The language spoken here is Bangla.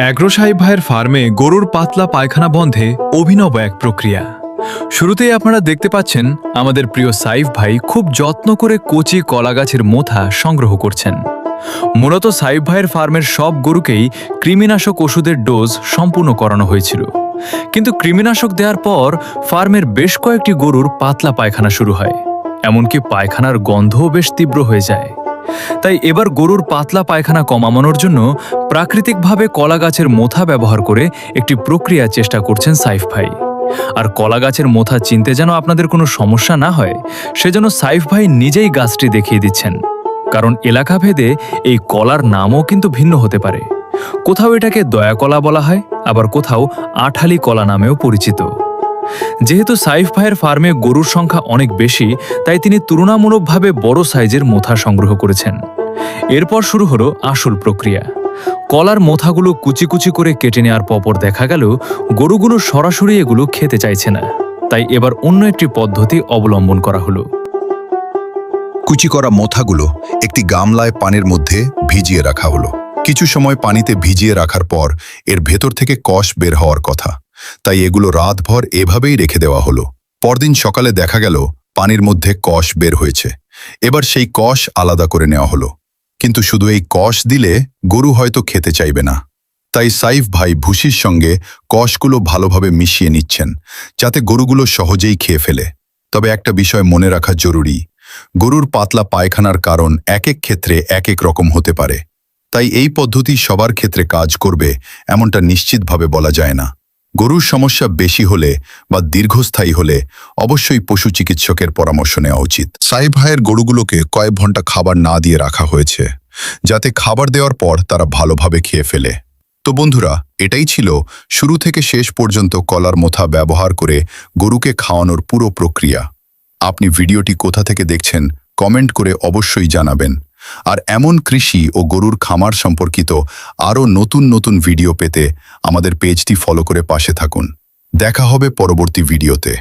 অ্যাগ্রো সাহেব ভাইয়ের ফার্মে গরুর পাতলা পায়খানা বন্ধে অভিনব এক প্রক্রিয়া। শুরুতেই আপনারা দেখতে পাচ্ছেন আমাদের প্রিয় সাইফ ভাই খুব যত্ন করে কচি কলা গাছের মোথা সংগ্রহ করছেন। মূলত সাইফ ভাইয়ের ফার্মের সব গরুকেই কৃমিনাশক ওষুধের ডোজ সম্পূর্ণ করানো হয়েছিল, কিন্তু কৃমিনাশক দেওয়ার পর ফার্মের বেশ কয়েকটি গরুর পাতলা পায়খানা শুরু হয়, এমনকি পায়খানার গন্ধও বেশ তীব্র হয়ে যায়। তাই এবার গরুর পাতলা পায়খানা কমানোর জন্য প্রাকৃতিকভাবে কলা গাছের মোথা ব্যবহার করে একটি প্রক্রিয়া চেষ্টা করছেন সাইফ ভাই। আর কলা গাছের মোথা চিনতে যেন আপনাদের কোনো সমস্যা না হয়, সেজন্য সাইফ ভাই নিজেই গাছটি দেখিয়ে দিচ্ছেন। কারণ এলাকা ভেদে এই কলার নামও কিন্তু ভিন্ন হতে পারে। কোথাও এটাকে দয়া কলা বলা হয়, আবার কোথাও আঠালি কলা নামেও পরিচিত। যেহেতু সাইফ ভাইয়ের ফার্মে গরুর সংখ্যা অনেক বেশি, তাই তিনি তুলনামূলকভাবে বড় সাইজের মোথা সংগ্রহ করেছেন। এরপর শুরু হলো আসল প্রক্রিয়া। কলার মোথাগুলো কুচি কুচি করে কেটে নেওয়ার পর দেখা গেল গরুগুলো সরাসরি এগুলো খেতে চাইছে না। তাই এবার অন্য একটি পদ্ধতি অবলম্বন করা হলো। কুচি করা মোথাগুলো একটি গামলায় পানির মধ্যে ভিজিয়ে রাখা হলো। কিছু সময় পানিতে ভিজিয়ে রাখার পর এর ভেতর থেকে কষ বের হওয়ার কথা, তাই এগুলো রাতভর এভাবেই রেখে দেওয়া হলো। পরদিন সকালে দেখা গেল পানির মধ্যে কষ বের হয়েছে। এবার সেই কষ আলাদা করে নেওয়া হলো, কিন্তু শুধু এই কষ দিলে গরু হয়তো খেতে চাইবে না। তাই সাইফ ভাই ভুসির সঙ্গে কষগুলো ভালোভাবে মিশিয়ে নিচ্ছেন, যাতে গরুগুলো সহজেই খেয়ে ফেলে। তবে একটা বিষয় মনে রাখা জরুরি, গরুর পাতলা পায়খানার কারণ এক এক ক্ষেত্রে এক এক রকম হতে পারে। তাই এই পদ্ধতি সবার ক্ষেত্রে কাজ করবে এমনটা নিশ্চিতভাবে বলা যায় না। গরুর সমস্যা বেশি হলে বা দীর্ঘস্থায়ী হলে অবশ্যই পশু চিকিৎসকের পরামর্শ নেওয়া উচিত। সাইফ ভাইয়ের গরুগুলোকে কয়েক ঘন্টা খাবার না দিয়ে রাখা হয়েছে, যাতে খাবার দেওয়ার পর তারা ভালোভাবে খেয়ে ফেলে। তো বন্ধুরা, এটাই ছিল শুরু থেকে শেষ পর্যন্ত কলার মোথা ব্যবহার করে গরুকে খাওয়ানোর পুরো প্রক্রিয়া। আপনি ভিডিওটি কোথা থেকে দেখছেন কমেন্ট করে অবশ্যই জানাবেন। আর এমন কৃষি ও গরুর খামার সম্পর্কিত আরও নতুন নতুন ভিডিও পেতে আমাদের পেজটি ফলো করে পাশে থাকুন। দেখা হবে পরবর্তী ভিডিওতে।